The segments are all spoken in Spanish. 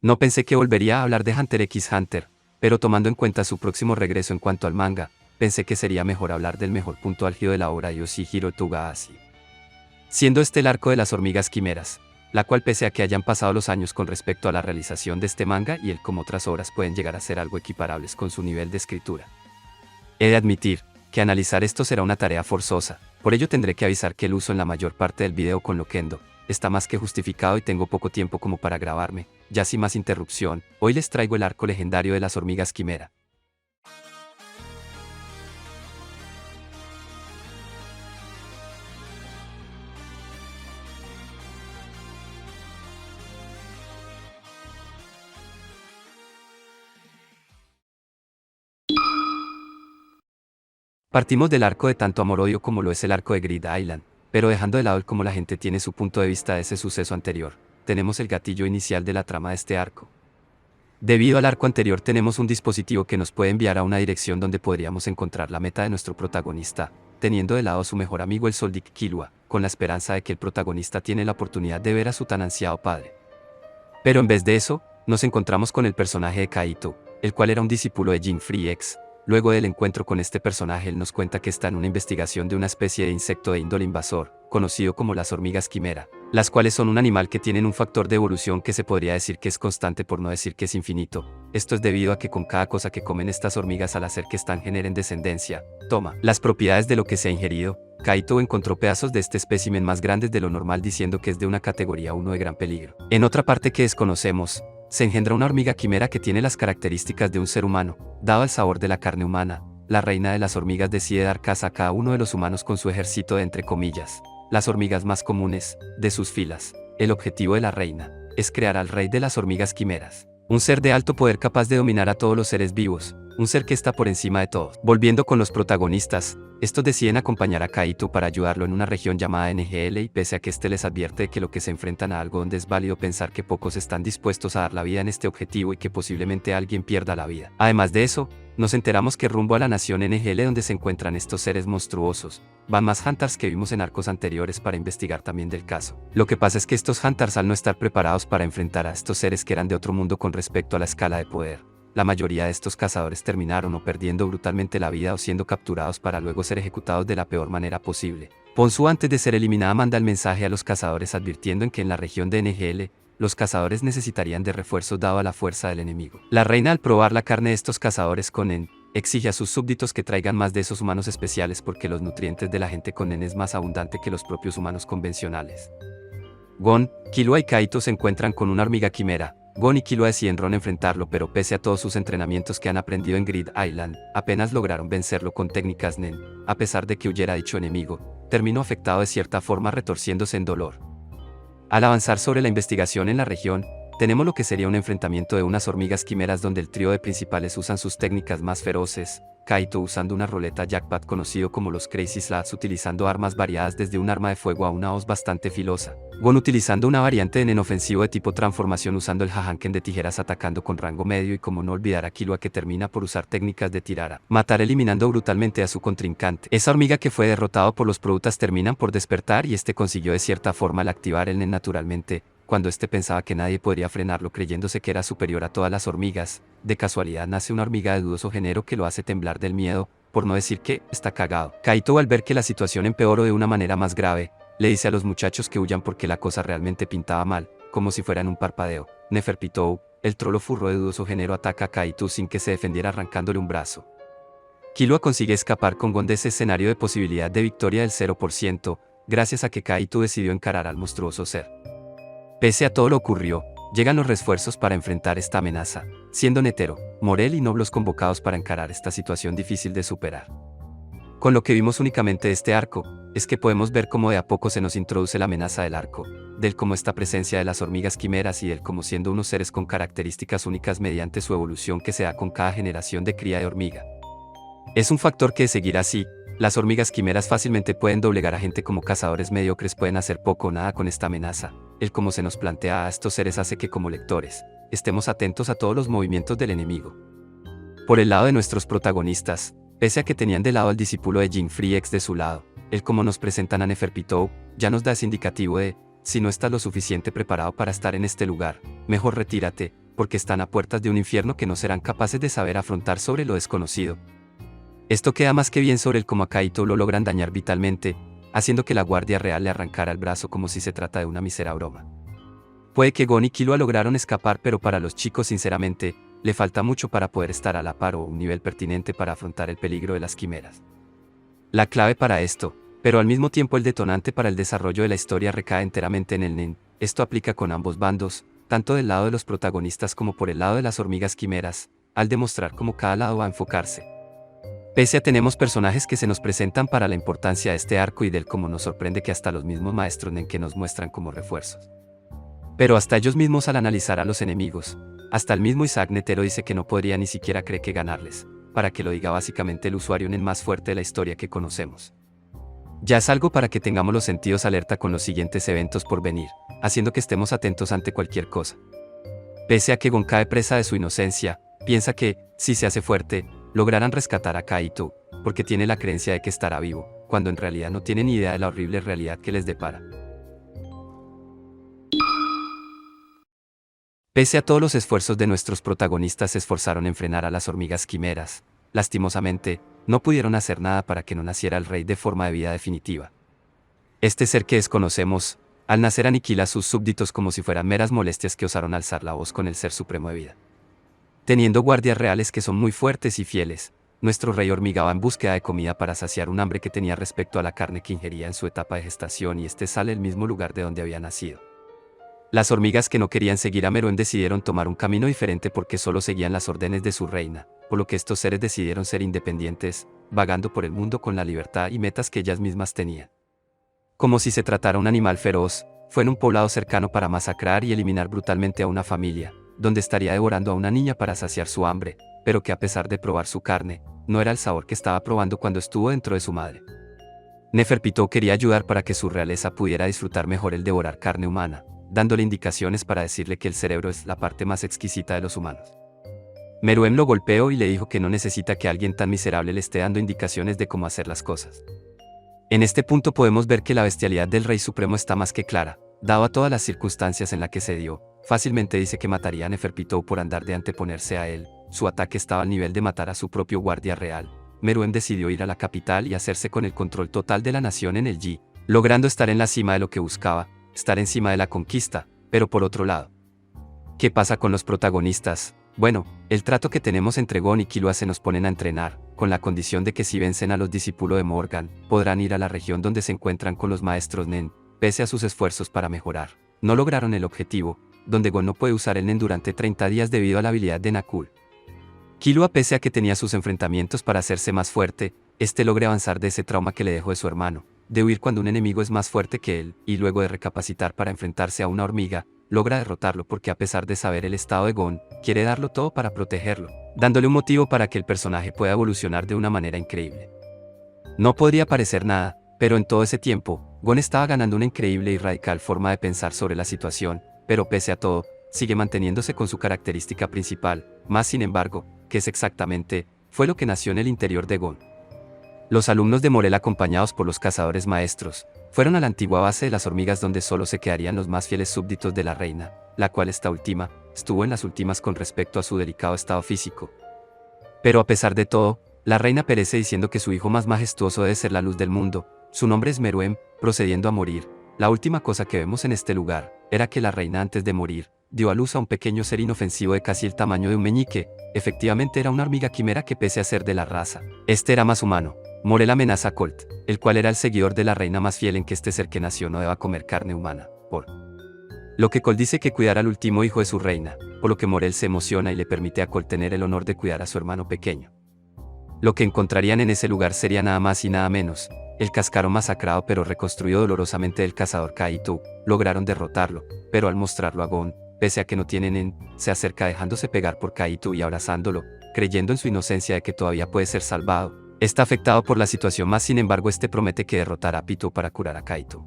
No pensé que volvería a hablar de Hunter x Hunter, pero tomando en cuenta su próximo regreso en cuanto al manga, pensé que sería mejor hablar del mejor punto álgido de la obra Yoshihiro Togashi. Siendo este el arco de las hormigas quimeras, la cual pese a que hayan pasado los años con respecto a la realización de este manga y el como otras obras pueden llegar a ser algo equiparables con su nivel de escritura. He de admitir que analizar esto será una tarea forzosa, por ello tendré que avisar que el uso en la mayor parte del video con Loquendo está más que justificado y tengo poco tiempo como para grabarme, ya sin más interrupción, hoy les traigo el arco legendario de las hormigas quimera. Partimos del arco de tanto amor-odio como lo es el arco de Grid Island, pero dejando de lado el cómo la gente tiene su punto de vista de ese suceso anterior, tenemos el gatillo inicial de la trama de este arco. Debido al arco anterior tenemos un dispositivo que nos puede enviar a una dirección donde podríamos encontrar la meta de nuestro protagonista, teniendo de lado a su mejor amigo el Soldic Killua, con la esperanza de que el protagonista tiene la oportunidad de ver a su tan ansiado padre. Pero en vez de eso, nos encontramos con el personaje de Kaito, el cual era un discípulo de Jin-Free X. Luego del encuentro con este personaje él nos cuenta que está en una investigación de una especie de insecto de índole invasor, conocido como las hormigas quimera, las cuales son un animal que tienen un factor de evolución que se podría decir que es constante por no decir que es infinito. Esto es debido a que con cada cosa que comen estas hormigas al hacer que están generen descendencia, toma las propiedades de lo que se ha ingerido. Kaito encontró pedazos de este espécimen más grandes de lo normal diciendo que es de una categoría 1 de gran peligro. En otra parte que desconocemos, se engendra una hormiga quimera que tiene las características de un ser humano, dado el sabor de la carne humana. La reina de las hormigas decide dar caza a cada uno de los humanos con su ejército de entre comillas, las hormigas más comunes, de sus filas. El objetivo de la reina es crear al rey de las hormigas quimeras, un ser de alto poder capaz de dominar a todos los seres vivos, un ser que está por encima de todos. Volviendo con los protagonistas, estos deciden acompañar a Kaito para ayudarlo en una región llamada NGL y pese a que este les advierte de que lo que se enfrentan a algo donde es válido pensar que pocos están dispuestos a dar la vida en este objetivo y que posiblemente alguien pierda la vida. Además de eso, nos enteramos que rumbo a la nación NGL donde se encuentran estos seres monstruosos, van más Hunters que vimos en arcos anteriores para investigar también del caso. Lo que pasa es que estos Hunters al no estar preparados para enfrentar a estos seres que eran de otro mundo con respecto a la escala de poder, la mayoría de estos cazadores terminaron o perdiendo brutalmente la vida o siendo capturados para luego ser ejecutados de la peor manera posible. Ponzu antes de ser eliminada manda el mensaje a los cazadores advirtiendo en que en la región de NGL, los cazadores necesitarían de refuerzos dado a la fuerza del enemigo. La reina al probar la carne de estos cazadores con Nen, exige a sus súbditos que traigan más de esos humanos especiales porque los nutrientes de la gente con Nen es más abundante que los propios humanos convencionales. Gon, Killua y Kaito se encuentran con una hormiga quimera. Gon y Killua deciden enfrentarlo pero pese a todos sus entrenamientos que han aprendido en Grid Island, apenas lograron vencerlo con técnicas Nen. A pesar de que huyera dicho enemigo, terminó afectado de cierta forma retorciéndose en dolor. Al avanzar sobre la investigación en la región, tenemos lo que sería un enfrentamiento de unas hormigas quimeras donde el trío de principales usan sus técnicas más feroces, Kaito usando una roleta jackpot conocido como los Crazy Slats utilizando armas variadas desde un arma de fuego a una hoz bastante filosa, Gon utilizando una variante de Nen ofensivo de tipo transformación usando el Hahanken de tijeras atacando con rango medio y como no olvidar a Killua que termina por usar técnicas de tirar a matar eliminando brutalmente a su contrincante. Esa hormiga que fue derrotado por los Proutas terminan por despertar y este consiguió de cierta forma al activar el Nen naturalmente, cuando este pensaba que nadie podría frenarlo creyéndose que era superior a todas las hormigas, de casualidad nace una hormiga de dudoso género que lo hace temblar del miedo, por no decir que está cagado. Kaito al ver que la situación empeoró de una manera más grave, le dice a los muchachos que huyan porque la cosa realmente pintaba mal, como si fuera en un parpadeo. Neferpitou, el trolo furro de dudoso género ataca a Kaito sin que se defendiera arrancándole un brazo. Killua consigue escapar con Gon de ese escenario de posibilidad de victoria del 0%, gracias a que Kaito decidió encarar al monstruoso ser. Pese a todo lo ocurrido, llegan los refuerzos para enfrentar esta amenaza, siendo Netero, Morel y Noblos convocados para encarar esta situación difícil de superar. Con lo que vimos únicamente de este arco, es que podemos ver cómo de a poco se nos introduce la amenaza del arco, del cómo esta presencia de las hormigas quimeras y del cómo siendo unos seres con características únicas mediante su evolución que se da con cada generación de cría de hormiga. Es un factor que de seguir así, las hormigas quimeras fácilmente pueden doblegar a gente como cazadores mediocres pueden hacer poco o nada con esta amenaza. El cómo se nos plantea a estos seres hace que como lectores, estemos atentos a todos los movimientos del enemigo. Por el lado de nuestros protagonistas, pese a que tenían de lado al discípulo de Jin-Free X de su lado, el cómo nos presentan a Neferpitou, ya nos da ese indicativo de, si no estás lo suficiente preparado para estar en este lugar, mejor retírate, porque están a puertas de un infierno que no serán capaces de saber afrontar sobre lo desconocido. Esto queda más que bien sobre el cómo a Kaito lo logran dañar vitalmente, haciendo que la Guardia Real le arrancara el brazo como si se trata de una mísera broma. Puede que Gon y Killua lograron escapar, pero para los chicos sinceramente, le falta mucho para poder estar a la par o un nivel pertinente para afrontar el peligro de las quimeras. La clave para esto, pero al mismo tiempo el detonante para el desarrollo de la historia recae enteramente en el Nen. Esto aplica con ambos bandos, tanto del lado de los protagonistas como por el lado de las hormigas quimeras, al demostrar cómo cada lado va a enfocarse. Pese a tenemos personajes que se nos presentan para la importancia de este arco y del cómo nos sorprende que hasta los mismos maestros Nen que nos muestran como refuerzos. Pero hasta ellos mismos al analizar a los enemigos, hasta el mismo Isaac Netero dice que no podría ni siquiera creer que ganarles, para que lo diga básicamente el usuario Nen más fuerte de la historia que conocemos. Ya es algo para que tengamos los sentidos alerta con los siguientes eventos por venir, haciendo que estemos atentos ante cualquier cosa. Pese a que Gon cae presa de su inocencia, piensa que, si se hace fuerte, lograrán rescatar a Kaito, porque tiene la creencia de que estará vivo, cuando en realidad no tiene ni idea de la horrible realidad que les depara. Pese a todos los esfuerzos de nuestros protagonistas se esforzaron en frenar a las hormigas quimeras, lastimosamente, no pudieron hacer nada para que no naciera el rey de forma de vida definitiva. Este ser que desconocemos, al nacer aniquila a sus súbditos como si fueran meras molestias que osaron alzar la voz con el ser supremo de vida. Teniendo guardias reales que son muy fuertes y fieles, nuestro rey hormiga va en búsqueda de comida para saciar un hambre que tenía respecto a la carne que ingería en su etapa de gestación y este sale del mismo lugar de donde había nacido. Las hormigas que no querían seguir a Meruem decidieron tomar un camino diferente porque solo seguían las órdenes de su reina, por lo que estos seres decidieron ser independientes, vagando por el mundo con la libertad y metas que ellas mismas tenían. Como si se tratara de un animal feroz, fue en un poblado cercano para masacrar y eliminar brutalmente a una familia, donde estaría devorando a una niña para saciar su hambre, pero que a pesar de probar su carne, no era el sabor que estaba probando cuando estuvo dentro de su madre. Neferpitou quería ayudar para que su realeza pudiera disfrutar mejor el devorar carne humana, dándole indicaciones para decirle que el cerebro es la parte más exquisita de los humanos. Meruem lo golpeó y le dijo que no necesita que alguien tan miserable le esté dando indicaciones de cómo hacer las cosas. En este punto podemos ver que la bestialidad del Rey Supremo está más que clara, dado a todas las circunstancias en las que se dio. Fácilmente dice que mataría a Neferpitou por andar de anteponerse a él, su ataque estaba al nivel de matar a su propio guardia real. Meruem decidió ir a la capital y hacerse con el control total de la nación en el Yi, logrando estar en la cima de lo que buscaba, estar encima de la conquista, pero por otro lado. ¿Qué pasa con los protagonistas? Bueno, el trato que tenemos entre Gon y Killua se nos ponen a entrenar, con la condición de que si vencen a los discípulos de Morgan, podrán ir a la región donde se encuentran con los maestros Nen, pese a sus esfuerzos para mejorar. No lograron el objetivo, donde Gon no puede usar el Nen durante 30 días debido a la habilidad de Nakul. Killua, pese a que tenía sus enfrentamientos para hacerse más fuerte, logra avanzar de ese trauma que le dejó de su hermano, de huir cuando un enemigo es más fuerte que él, y luego de recapacitar para enfrentarse a una hormiga, logra derrotarlo porque a pesar de saber el estado de Gon, quiere darlo todo para protegerlo, dándole un motivo para que el personaje pueda evolucionar de una manera increíble. No podría parecer nada, pero en todo ese tiempo, Gon estaba ganando una increíble y radical forma de pensar sobre la situación, pero pese a todo, sigue manteniéndose con su característica principal, más sin embargo, que es exactamente, fue lo que nació en el interior de Gon. Los alumnos de Morel acompañados por los cazadores maestros, fueron a la antigua base de las hormigas donde solo se quedarían los más fieles súbditos de la reina, la cual esta última, estuvo en las últimas con respecto a su delicado estado físico. Pero a pesar de todo, la reina perece diciendo que su hijo más majestuoso debe ser la luz del mundo, su nombre es Meruem, procediendo a morir. La última cosa que vemos en este lugar, era que la reina antes de morir, dio a luz a un pequeño ser inofensivo de casi el tamaño de un meñique, efectivamente era una hormiga quimera que pese a ser de la raza, era más humano. Morel amenaza a Colt, el cual era el seguidor de la reina más fiel en que este ser que nació no deba comer carne humana, por lo que Colt dice que cuidará al último hijo de su reina, por lo que Morel se emociona y le permite a Colt tener el honor de cuidar a su hermano pequeño. Lo que encontrarían en ese lugar sería nada más y nada menos, el cascarón masacrado pero reconstruido dolorosamente del cazador Kaito. Lograron derrotarlo, pero al mostrarlo a Gon, pese a que no tienen Nen, se acerca dejándose pegar por Kaito y abrazándolo, creyendo en su inocencia de que todavía puede ser salvado. Está afectado por la situación más sin embargo promete que derrotará a Pitou para curar a Kaito.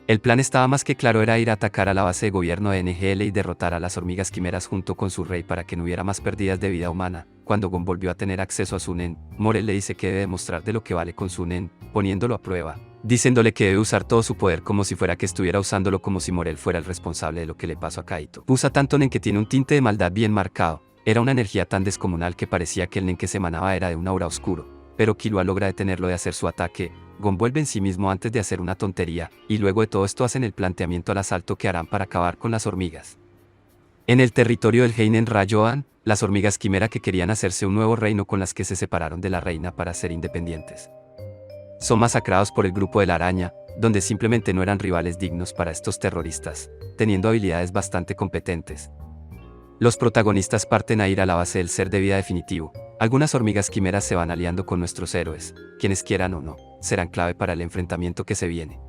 El plan estaba más que claro, era ir a atacar a la base de gobierno de NGL y derrotar a las hormigas quimeras junto con su rey para que no hubiera más pérdidas de vida humana. Cuando Gon volvió a tener acceso a su Nen, Morel le dice que debe demostrar de lo que vale con su Nen, poniéndolo a prueba, diciéndole que debe usar todo su poder como si fuera que estuviera usándolo como si Morel fuera el responsable de lo que le pasó a Kaito. Usa tanto Nen que tiene un tinte de maldad bien marcado. Era una energía tan descomunal que parecía que el Nen que se emanaba era de un aura oscuro, pero Killua logra detenerlo de hacer su ataque. Gon vuelve en sí mismo antes de hacer una tontería, y luego de todo esto hacen el planteamiento al asalto que harán para acabar con las hormigas. En el territorio del Heinen Rayoan, las hormigas quimera que querían hacerse un nuevo reino con las que se separaron de la reina para ser independientes. Son masacrados por el grupo de la araña, donde simplemente no eran rivales dignos para estos terroristas, teniendo habilidades bastante competentes. Los protagonistas parten a ir a la base del ser de vida definitivo. Algunas hormigas quimeras se van aliando con nuestros héroes, quienes quieran o no, serán clave para el enfrentamiento que se viene.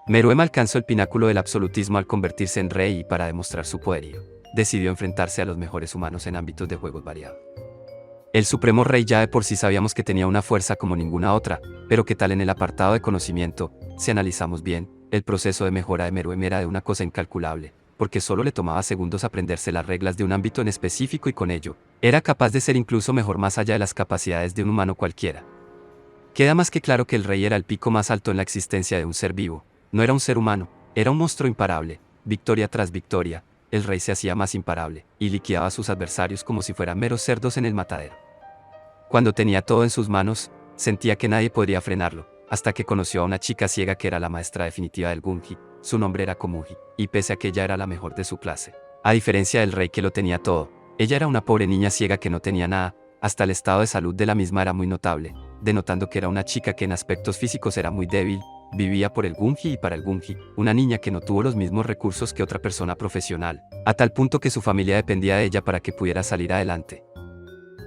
Meruem alcanzó el pináculo del absolutismo al convertirse en rey y para demostrar su poderío, decidió enfrentarse a los mejores humanos en ámbitos de juegos variados. El supremo rey ya de por sí sabíamos que tenía una fuerza como ninguna otra, pero ¿qué tal en el apartado de conocimiento? Si analizamos bien, el proceso de mejora de Meruem era de una cosa incalculable, porque solo le tomaba segundos aprenderse las reglas de un ámbito en específico y con ello, era capaz de ser incluso mejor más allá de las capacidades de un humano cualquiera. Queda más que claro que el rey era el pico más alto en la existencia de un ser vivo, no era un ser humano, era un monstruo imparable, victoria tras victoria, el rey se hacía más imparable, y liquidaba a sus adversarios como si fueran meros cerdos en el matadero. Cuando tenía todo en sus manos, sentía que nadie podría frenarlo, hasta que conoció a una chica ciega que era la maestra definitiva del Gunji, su nombre era Komugi, y pese a que ella era la mejor de su clase, a diferencia del rey que lo tenía todo, ella era una pobre niña ciega que no tenía nada, hasta el estado de salud de la misma era muy notable, denotando que era una chica que en aspectos físicos era muy débil, vivía por el Gunji y para el Gunji, una niña que no tuvo los mismos recursos que otra persona profesional, a tal punto que su familia dependía de ella para que pudiera salir adelante.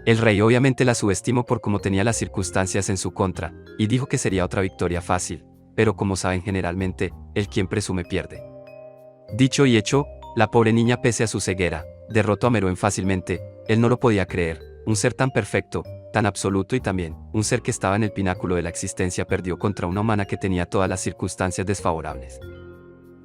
El rey obviamente la subestimó por cómo tenía las circunstancias en su contra, y dijo que sería otra victoria fácil, pero como saben generalmente, el quien presume pierde. Dicho y hecho, la pobre niña pese a su ceguera, derrotó a Meruem fácilmente, él no lo podía creer, un ser tan perfecto, tan absoluto y también, un ser que estaba en el pináculo de la existencia perdió contra una humana que tenía todas las circunstancias desfavorables.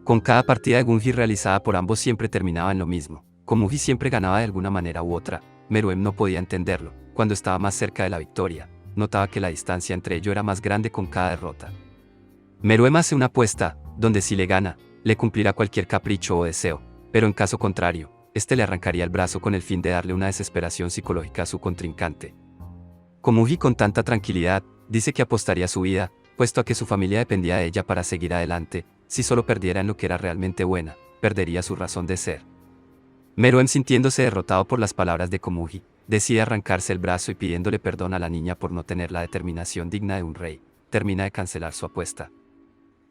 Con cada partida de Gunji realizada por ambos siempre terminaba en lo mismo, Komugi siempre ganaba de alguna manera u otra. Meruem no podía entenderlo, cuando estaba más cerca de la victoria, notaba que la distancia entre ellos era más grande con cada derrota. Meruem hace una apuesta, donde si le gana, le cumplirá cualquier capricho o deseo, pero en caso contrario, este le arrancaría el brazo con el fin de darle una desesperación psicológica a su contrincante. Komugi con tanta tranquilidad, dice que apostaría su vida, puesto a que su familia dependía de ella para seguir adelante, si solo perdiera en lo que era realmente buena, perdería su razón de ser. Meruem sintiéndose derrotado por las palabras de Komugi, decide arrancarse el brazo y pidiéndole perdón a la niña por no tener la determinación digna de un rey, termina de cancelar su apuesta.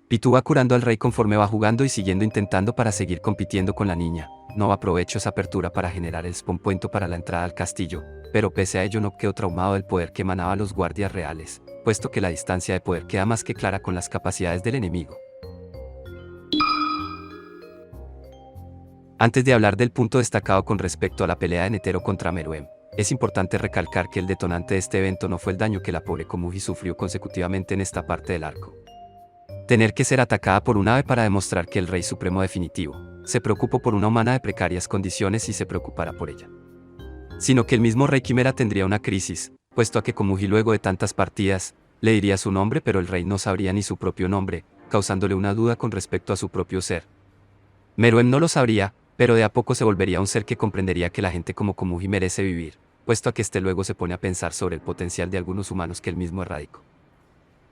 Pitou va curando al rey conforme va jugando y siguiendo intentando para seguir compitiendo con la niña, no aprovecho esa apertura para generar el spawn point para la entrada al castillo, pero pese a ello no quedó traumado del poder que emanaba a los guardias reales, puesto que la distancia de poder queda más que clara con las capacidades del enemigo. Antes de hablar del punto destacado con respecto a la pelea de Netero contra Meruem, es importante recalcar que el detonante de este evento no fue el daño que la pobre Komugi sufrió consecutivamente en esta parte del arco. Tener que ser atacada por un ave para demostrar que el Rey Supremo definitivo se preocupó por una humana de precarias condiciones y se preocupará por ella. Sino que el mismo Rey Quimera tendría una crisis, puesto a que Komugi luego de tantas partidas, le diría su nombre pero el rey no sabría ni su propio nombre, causándole una duda con respecto a su propio ser. Meruem no lo sabría, pero de a poco se volvería un ser que comprendería que la gente como Komugi merece vivir, puesto a que este luego se pone a pensar sobre el potencial de algunos humanos que él mismo erradicó.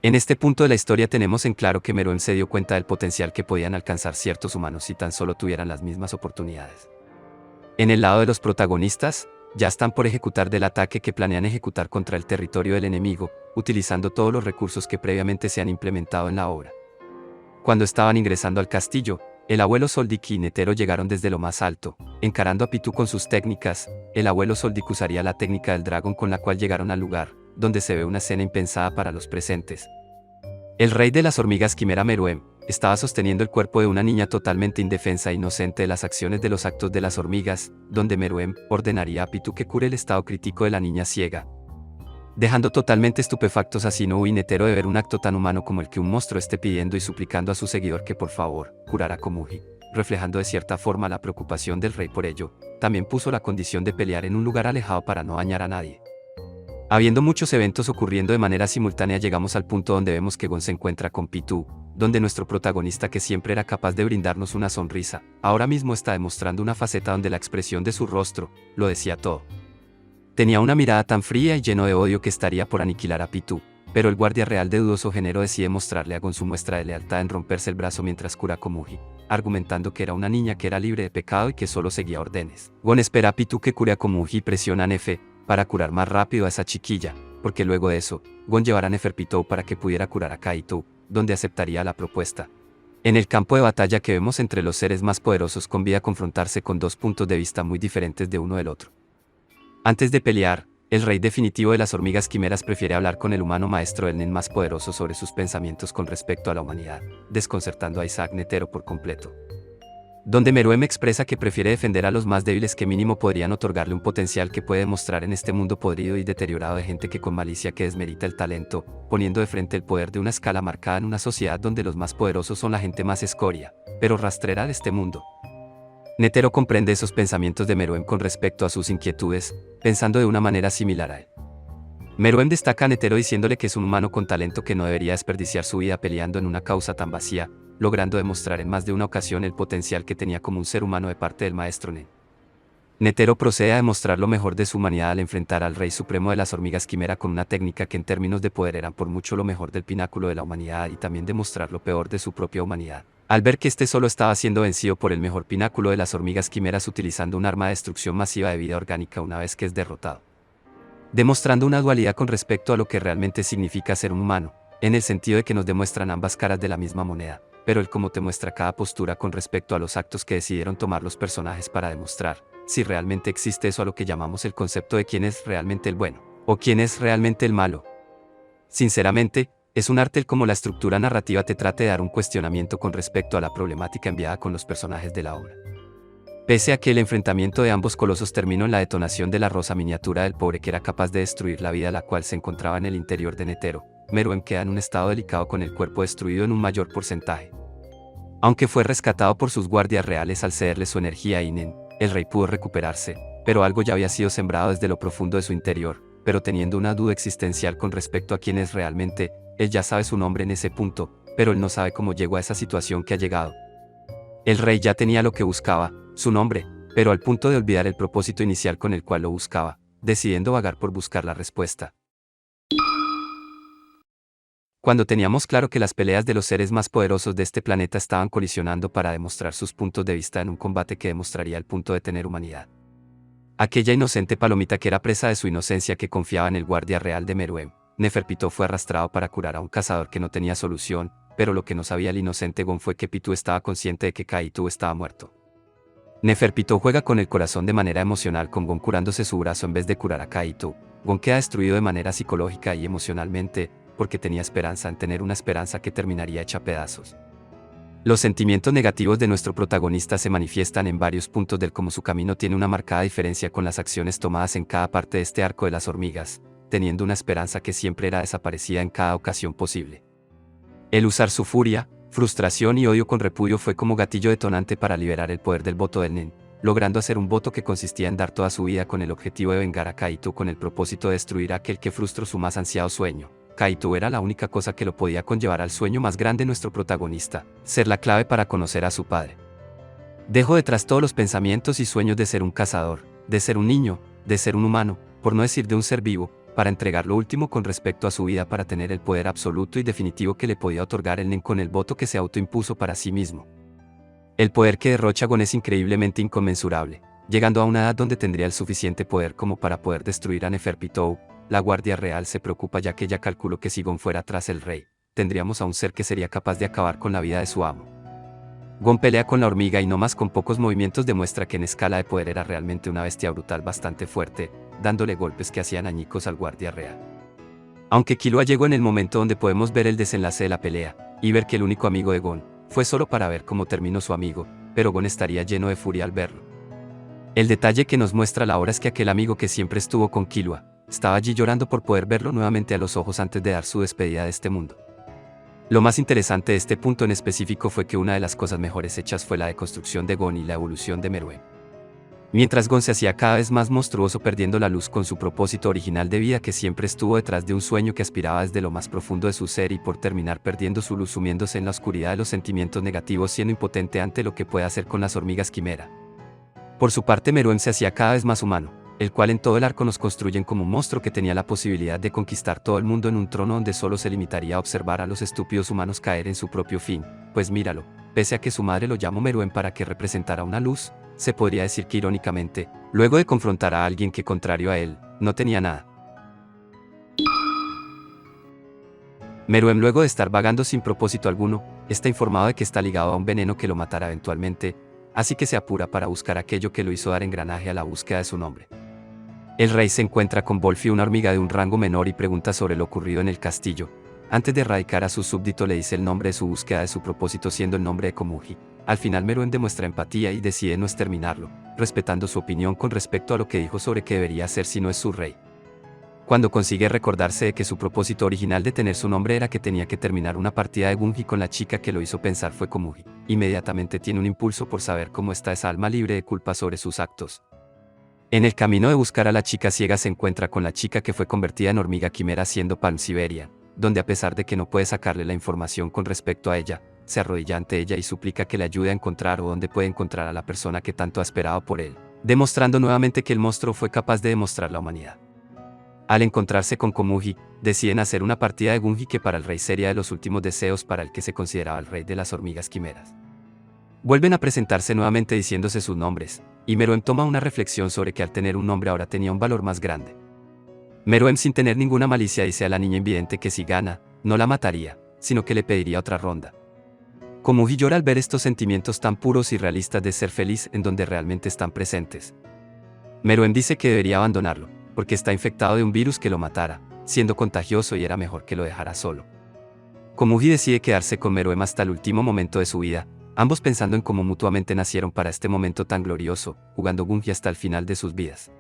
En este punto de la historia tenemos en claro que Meruem se dio cuenta del potencial que podían alcanzar ciertos humanos si tan solo tuvieran las mismas oportunidades. En el lado de los protagonistas, ya están por ejecutar del ataque que planean ejecutar contra el territorio del enemigo, utilizando todos los recursos que previamente se han implementado en la obra. Cuando estaban ingresando al castillo, el abuelo Soldic y Netero llegaron desde lo más alto, encarando a Pitou con sus técnicas. El abuelo Soldic usaría la técnica del dragón con la cual llegaron al lugar, donde se ve una escena impensada para los presentes. El rey de las hormigas Quimera Meruem estaba sosteniendo el cuerpo de una niña totalmente indefensa e inocente de las acciones de los actos de las hormigas, donde Meruem ordenaría a Pitou que cure el estado crítico de la niña ciega, dejando totalmente estupefactos a Sinou y Netero de ver un acto tan humano como el que un monstruo esté pidiendo y suplicando a su seguidor que por favor curara a Komugi, reflejando de cierta forma la preocupación del rey por ello. También puso la condición de pelear en un lugar alejado para no dañar a nadie. Habiendo muchos eventos ocurriendo de manera simultánea, llegamos al punto donde vemos que Gon se encuentra con Pitou, donde nuestro protagonista, que siempre era capaz de brindarnos una sonrisa, ahora mismo está demostrando una faceta donde la expresión de su rostro lo decía todo. Tenía una mirada tan fría y lleno de odio que estaría por aniquilar a Pitou, pero el guardia real de dudoso género decide mostrarle a Gon su muestra de lealtad en romperse el brazo mientras cura a Komugi, argumentando que era una niña que era libre de pecado y que solo seguía órdenes. Gon espera a Pitou que cure a Komugi y presiona a Nefe para curar más rápido a esa chiquilla, porque luego de eso, Gon llevará a Neferpitou para que pudiera curar a Kaito, donde aceptaría la propuesta. En el campo de batalla que vemos entre los seres más poderosos, conviene a confrontarse con dos puntos de vista muy diferentes de uno del otro. Antes de pelear, el rey definitivo de las hormigas quimeras prefiere hablar con el humano maestro del Nen más poderoso sobre sus pensamientos con respecto a la humanidad, desconcertando a Isaac Netero por completo. Donde Meruem expresa que prefiere defender a los más débiles, que mínimo podrían otorgarle un potencial que puede demostrar en este mundo podrido y deteriorado de gente que con malicia que desmerita el talento, poniendo de frente el poder de una escala marcada en una sociedad donde los más poderosos son la gente más escoria, pero rastrera de este mundo. Netero comprende esos pensamientos de Meruem con respecto a sus inquietudes, pensando de una manera similar a él. Meruem destaca a Netero diciéndole que es un humano con talento que no debería desperdiciar su vida peleando en una causa tan vacía, logrando demostrar en más de una ocasión el potencial que tenía como un ser humano de parte del maestro Nen. Netero procede a demostrar lo mejor de su humanidad al enfrentar al rey supremo de las hormigas quimera con una técnica que en términos de poder era por mucho lo mejor del pináculo de la humanidad, y también demostrar lo peor de su propia humanidad, al ver que este solo estaba siendo vencido por el mejor pináculo de las hormigas quimeras utilizando un arma de destrucción masiva de vida orgánica una vez que es derrotado. Demostrando una dualidad con respecto a lo que realmente significa ser un humano, en el sentido de que nos demuestran ambas caras de la misma moneda, pero el cómo te muestra cada postura con respecto a los actos que decidieron tomar los personajes para demostrar si realmente existe eso a lo que llamamos el concepto de quién es realmente el bueno, o quién es realmente el malo. Sinceramente, es un arte el cómo la estructura narrativa te trate de dar un cuestionamiento con respecto a la problemática enviada con los personajes de la obra. Pese a que el enfrentamiento de ambos colosos terminó en la detonación de la rosa miniatura del pobre que era capaz de destruir la vida, la cual se encontraba en el interior de Netero, Meruem queda en un estado delicado con el cuerpo destruido en un mayor porcentaje. Aunque fue rescatado por sus guardias reales al cederle su energía a Inen, el rey pudo recuperarse, pero algo ya había sido sembrado desde lo profundo de su interior, pero teniendo una duda existencial con respecto a quién es realmente, él ya sabe su nombre en ese punto, pero él no sabe cómo llegó a esa situación que ha llegado. El rey ya tenía lo que buscaba, su nombre, pero al punto de olvidar el propósito inicial con el cual lo buscaba, decidiendo vagar por buscar la respuesta. Cuando teníamos claro que las peleas de los seres más poderosos de este planeta estaban colisionando para demostrar sus puntos de vista en un combate que demostraría el punto de tener humanidad. Aquella inocente palomita que era presa de su inocencia, que confiaba en el guardia real de Meruem, Neferpitou, fue arrastrado para curar a un cazador que no tenía solución, pero lo que no sabía el inocente Gon fue que Pitou estaba consciente de que Kaito estaba muerto. Neferpitou juega con el corazón de manera emocional con Gon curándose su brazo en vez de curar a Kaito. Gon queda destruido de manera psicológica y emocionalmente, porque tenía esperanza en tener una esperanza que terminaría hecha pedazos. Los sentimientos negativos de nuestro protagonista se manifiestan en varios puntos del cómo su camino tiene una marcada diferencia con las acciones tomadas en cada parte de este arco de las hormigas, teniendo una esperanza que siempre era desaparecida en cada ocasión posible. El usar su furia, frustración y odio con repudio fue como gatillo detonante para liberar el poder del voto del Nen, logrando hacer un voto que consistía en dar toda su vida con el objetivo de vengar a Kaito, con el propósito de destruir a aquel que frustró su más ansiado sueño. Kaito era la única cosa que lo podía conllevar al sueño más grande de nuestro protagonista, ser la clave para conocer a su padre. Dejó detrás todos los pensamientos y sueños de ser un cazador, de ser un niño, de ser un humano, por no decir de un ser vivo, para entregar lo último con respecto a su vida para tener el poder absoluto y definitivo que le podía otorgar el Nen con el voto que se autoimpuso para sí mismo. El poder que derrocha Gon es increíblemente inconmensurable, llegando a una edad donde tendría el suficiente poder como para poder destruir a Neferpitou. La guardia real se preocupa ya que ella calculó que si Gon fuera tras el rey, tendríamos a un ser que sería capaz de acabar con la vida de su amo. Gon pelea con la hormiga y no más con pocos movimientos demuestra que en escala de poder era realmente una bestia brutal bastante fuerte, dándole golpes que hacían añicos al guardia real. Aunque Killua llegó en el momento donde podemos ver el desenlace de la pelea, y ver que el único amigo de Gon fue solo para ver cómo terminó su amigo, pero Gon estaría lleno de furia al verlo. El detalle que nos muestra la obra es que aquel amigo que siempre estuvo con Killua, estaba allí llorando por poder verlo nuevamente a los ojos antes de dar su despedida de este mundo. Lo más interesante de este punto en específico fue que una de las cosas mejores hechas fue la deconstrucción de Gon y la evolución de Meruem. Mientras Gon se hacía cada vez más monstruoso perdiendo la luz con su propósito original de vida que siempre estuvo detrás de un sueño que aspiraba desde lo más profundo de su ser y por terminar perdiendo su luz sumiéndose en la oscuridad de los sentimientos negativos siendo impotente ante lo que puede hacer con las hormigas quimera. Por su parte Meruem se hacía cada vez más humano, el cual en todo el arco nos construyen como un monstruo que tenía la posibilidad de conquistar todo el mundo en un trono donde solo se limitaría a observar a los estúpidos humanos caer en su propio fin, pues míralo, pese a que su madre lo llamó Meruem para que representara una luz, se podría decir que irónicamente, luego de confrontar a alguien que contrario a él, no tenía nada. Meruem luego de estar vagando sin propósito alguno, está informado de que está ligado a un veneno que lo matará eventualmente, así que se apura para buscar aquello que lo hizo dar engranaje a la búsqueda de su nombre. El rey se encuentra con Volfi, una hormiga de un rango menor, y pregunta sobre lo ocurrido en el castillo. Antes de erradicar a su súbdito le dice el nombre de su búsqueda de su propósito siendo el nombre de Komugi. Al final Meruem demuestra empatía y decide no exterminarlo, respetando su opinión con respecto a lo que dijo sobre qué debería hacer si no es su rey. Cuando consigue recordarse de que su propósito original de tener su nombre era que tenía que terminar una partida de Gungi con la chica que lo hizo pensar fue Komugi, inmediatamente tiene un impulso por saber cómo está esa alma libre de culpa sobre sus actos. En el camino de buscar a la chica ciega se encuentra con la chica que fue convertida en hormiga quimera siendo Palm Siberian, donde a pesar de que no puede sacarle la información con respecto a ella, se arrodilla ante ella y suplica que le ayude a encontrar o dónde puede encontrar a la persona que tanto ha esperado por él, demostrando nuevamente que el monstruo fue capaz de demostrar la humanidad. Al encontrarse con Komugi, deciden hacer una partida de Gungi que para el rey sería de los últimos deseos para el que se consideraba el rey de las hormigas quimeras. Vuelven a presentarse nuevamente diciéndose sus nombres, y Meruem toma una reflexión sobre que al tener un nombre ahora tenía un valor más grande. Meruem sin tener ninguna malicia dice a la niña invidente que si gana, no la mataría, sino que le pediría otra ronda. Komugi llora al ver estos sentimientos tan puros y realistas de ser feliz en donde realmente están presentes. Meruem dice que debería abandonarlo, porque está infectado de un virus que lo matara, siendo contagioso y era mejor que lo dejara solo. Komugi decide quedarse con Meruem hasta el último momento de su vida, ambos pensando en cómo mutuamente nacieron para este momento tan glorioso, jugando Gungi hasta el final de sus vidas.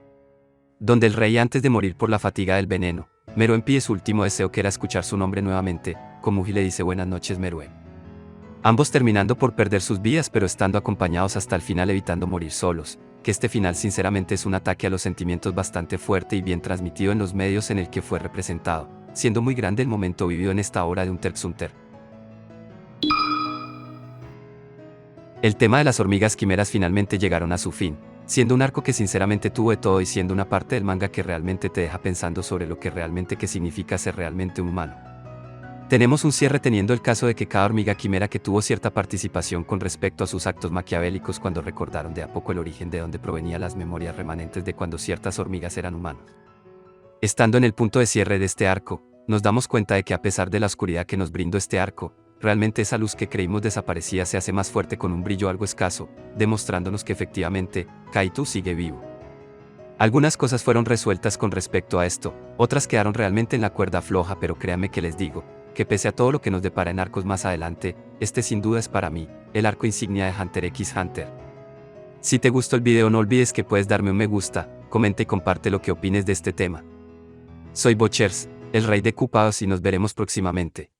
Donde el rey antes de morir por la fatiga del veneno, Meruem pide su último deseo que era escuchar su nombre nuevamente, Komugi le dice buenas noches Meruem. Ambos terminando por perder sus vidas pero estando acompañados hasta el final evitando morir solos, que este final sinceramente es un ataque a los sentimientos bastante fuerte y bien transmitido en los medios en el que fue representado, siendo muy grande el momento vivido en esta obra de Hunter x Hunter. El tema de las hormigas quimeras finalmente llegaron a su fin, siendo un arco que sinceramente tuvo de todo y siendo una parte del manga que realmente te deja pensando sobre lo que realmente que significa ser realmente un humano. Tenemos un cierre teniendo el caso de que cada hormiga quimera que tuvo cierta participación con respecto a sus actos maquiavélicos cuando recordaron de a poco el origen de donde provenían las memorias remanentes de cuando ciertas hormigas eran humanos. Estando en el punto de cierre de este arco, nos damos cuenta de que a pesar de la oscuridad que nos brindó este arco, realmente esa luz que creímos desaparecía se hace más fuerte con un brillo algo escaso, demostrándonos que efectivamente, Kaito sigue vivo. Algunas cosas fueron resueltas con respecto a esto, otras quedaron realmente en la cuerda floja, pero créanme que les digo, que pese a todo lo que nos depara en arcos más adelante, este sin duda es para mí, el arco insignia de Hunter x Hunter. Si te gustó el video no olvides que puedes darme un me gusta, comenta y comparte lo que opines de este tema. Soy Bochers, el rey de Cupados y nos veremos próximamente.